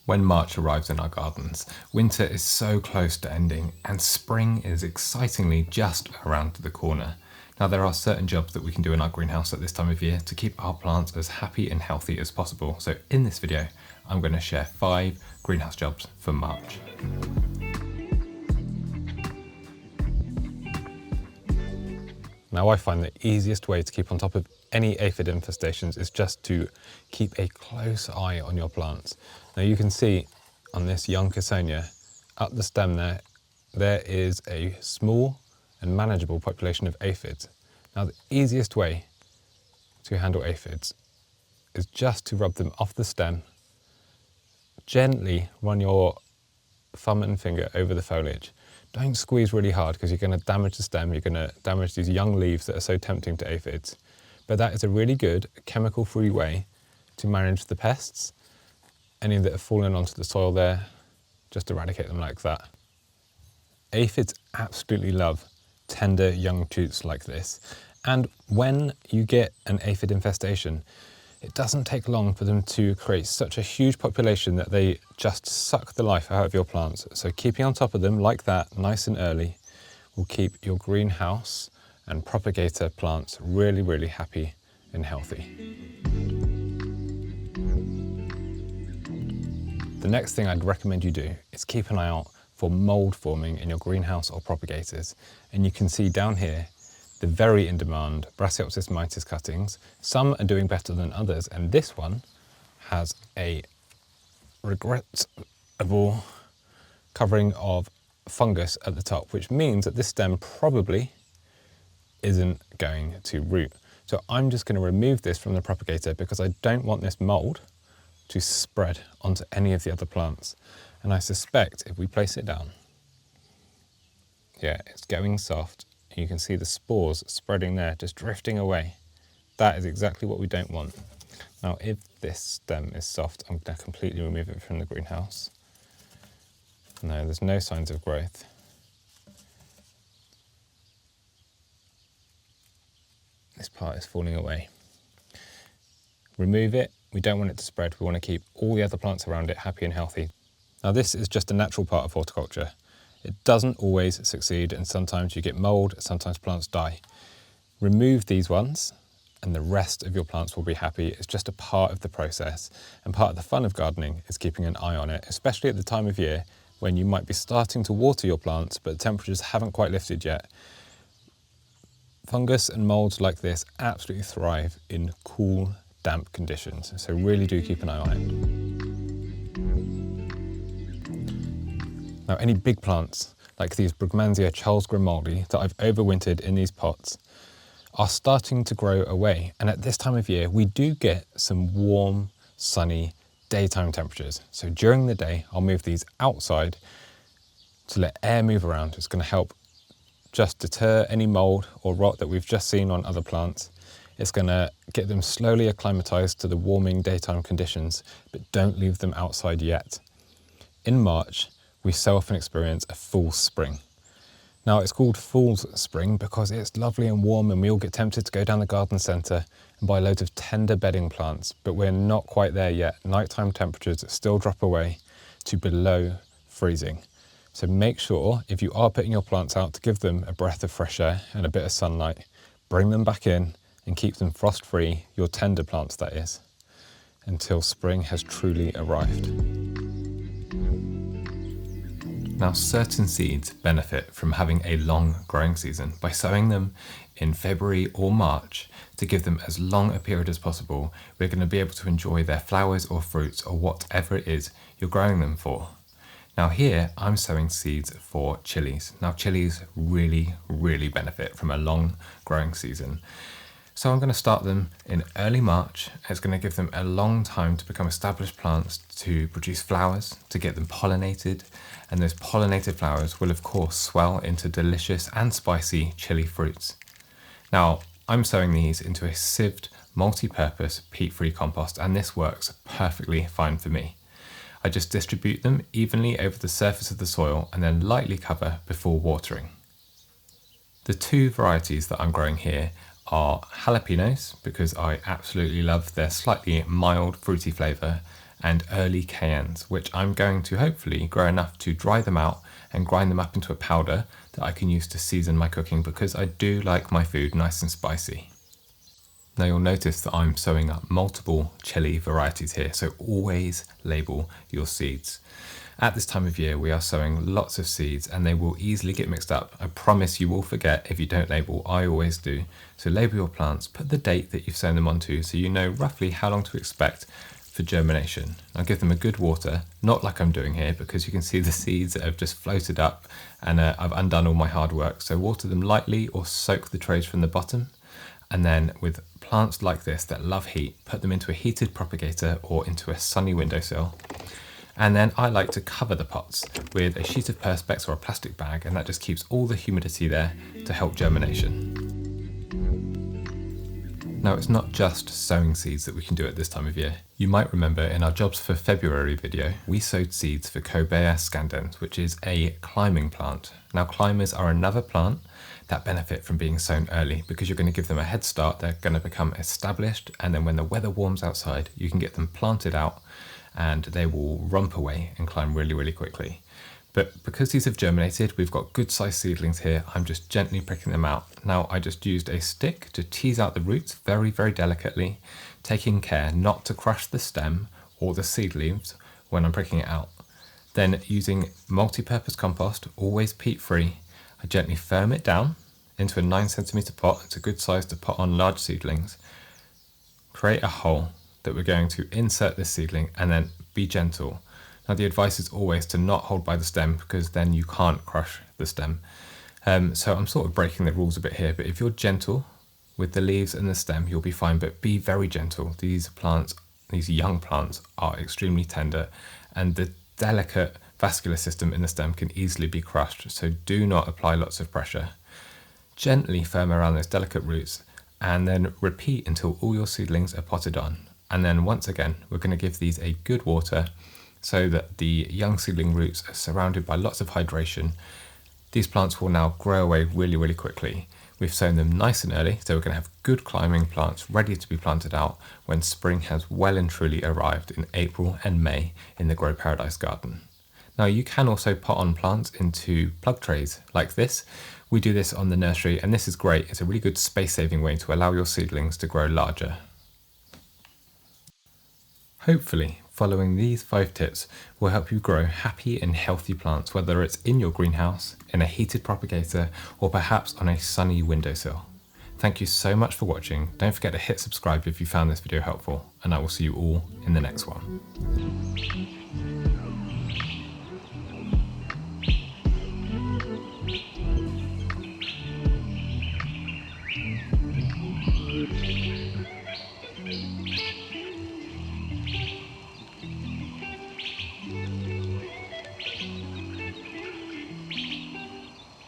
When March arrives in our gardens, winter is so close to ending and spring is excitingly just around the corner. Now there are certain jobs that we can do in our greenhouse at this time of year to keep our plants as happy and healthy as possible. So in this video, I'm going to share 5 greenhouse jobs for March. Now I find the easiest way to keep on top of any aphid infestations is just to keep a close eye on your plants. Now you can see on this young Casonia, up the stem there is a small and manageable population of aphids. Now the easiest way to handle aphids is just to rub them off the stem, gently run your thumb and finger over the foliage. Don't squeeze really hard because you're going to damage the stem, you're going to damage these young leaves that are so tempting to aphids. But that is a really good chemical-free way to manage the pests. Any that have fallen onto the soil there, just eradicate them like that. Aphids absolutely love tender young shoots like this. And when you get an aphid infestation, it doesn't take long for them to create such a huge population that they just suck the life out of your plants. So keeping on top of them like that, nice and early, will keep your greenhouse and propagator plants really, really happy and healthy. The next thing I'd recommend you do is keep an eye out for mold forming in your greenhouse or propagators. And you can see down here the very in-demand Brassioopsis mitis cuttings. Some are doing better than others, and this one has a regrettable covering of fungus at the top, which means that this stem probably isn't going to root. So I'm just going to remove this from the propagator because I don't want this mold to spread onto any of the other plants. And I suspect if we place it down, yeah, it's going soft. You can see the spores spreading there, just drifting away. That is exactly what we don't want. Now, if this stem is soft, I'm going to completely remove it from the greenhouse. No, there's no signs of growth. This part is falling away. Remove it. We don't want it to spread. We want to keep all the other plants around it happy and healthy. Now, this is just a natural part of horticulture. It doesn't always succeed, and sometimes you get mold, sometimes plants die. Remove these ones and the rest of your plants will be happy. It's just a part of the process, and part of the fun of gardening is keeping an eye on it, especially at the time of year when you might be starting to water your plants but the temperatures haven't quite lifted yet. Fungus and molds like this absolutely thrive in cool, damp conditions, so really do keep an eye on it. Now, any big plants, like these Brugmansia Charles Grimaldi that I've overwintered in these pots, are starting to grow away. And at this time of year, we do get some warm, sunny daytime temperatures. So during the day, I'll move these outside to let air move around. It's going to help just deter any mold or rot that we've just seen on other plants. It's going to get them slowly acclimatized to the warming daytime conditions, but don't leave them outside yet. In March, we so often experience a fool's spring. Now, it's called fool's spring because it's lovely and warm and we all get tempted to go down the garden centre and buy loads of tender bedding plants, but we're not quite there yet. Nighttime temperatures still drop away to below freezing. So make sure, if you are putting your plants out, to give them a breath of fresh air and a bit of sunlight. Bring them back in and keep them frost-free, your tender plants that is, until spring has truly arrived. Now, certain seeds benefit from having a long growing season. By sowing them in February or March to give them as long a period as possible, we're going to be able to enjoy their flowers or fruits or whatever it is you're growing them for. Now here, I'm sowing seeds for chilies. Now chilies really, really benefit from a long growing season. So I'm going to start them in early March. It's going to give them a long time to become established plants, to produce flowers, to get them pollinated. And those pollinated flowers will of course swell into delicious and spicy chili fruits. Now I'm sowing these into a sieved multi-purpose peat-free compost, and this works perfectly fine for me. I just distribute them evenly over the surface of the soil and then lightly cover before watering. The 2 varieties that I'm growing here are jalapenos, because I absolutely love their slightly mild fruity flavour, and early cayennes, which I'm going to hopefully grow enough to dry them out and grind them up into a powder that I can use to season my cooking, because I do like my food nice and spicy. Now you'll notice that I'm sowing up multiple chili varieties here, so always label your seeds. At this time of year, we are sowing lots of seeds and they will easily get mixed up. I promise you will forget if you don't label. I always do. So label your plants, put the date that you've sown them onto so you know roughly how long to expect for germination. I'll give them a good water, not like I'm doing here, because you can see the seeds that have just floated up and I've undone all my hard work. So water them lightly or soak the trays from the bottom. And then with plants like this that love heat, put them into a heated propagator or into a sunny windowsill. And then I like to cover the pots with a sheet of perspex or a plastic bag, and that just keeps all the humidity there to help germination. Now it's not just sowing seeds that we can do at this time of year. You might remember in our Jobs for February video, we sowed seeds for Cobea scandens, which is a climbing plant. Now climbers are another plant that benefit from being sown early because you're going to give them a head start. They're going to become established, and then when the weather warms outside, you can get them planted out and they will romp away and climb really, really quickly. But because these have germinated, we've got good sized seedlings here. I'm just gently pricking them out. Now I just used a stick to tease out the roots very, very delicately, taking care not to crush the stem or the seed leaves when I'm pricking it out. Then using multi-purpose compost, always peat free, I gently firm it down into a 9cm pot. It's a good size to put on large seedlings. Create a hole that we're going to insert this seedling, and then be gentle. Now the advice is always to not hold by the stem, because then you can't crush the stem. So I'm sort of breaking the rules a bit here, but if you're gentle with the leaves and the stem, you'll be fine, but be very gentle. These plants, these young plants, are extremely tender, and the delicate vascular system in the stem can easily be crushed, so do not apply lots of pressure. Gently firm around those delicate roots, and then repeat until all your seedlings are potted on. And then once again, we're going to give these a good water so that the young seedling roots are surrounded by lots of hydration. These plants will now grow away really, really quickly. We've sown them nice and early, so we're going to have good climbing plants ready to be planted out when spring has well and truly arrived in April and May in the Grow Paradise garden. Now you can also pot on plants into plug trays like this. We do this on the nursery, and this is great. It's a really good space-saving way to allow your seedlings to grow larger. Hopefully, following these 5 tips will help you grow happy and healthy plants, whether it's in your greenhouse, in a heated propagator, or perhaps on a sunny windowsill. Thank you so much for watching. Don't forget to hit subscribe if you found this video helpful, and I will see you all in the next one.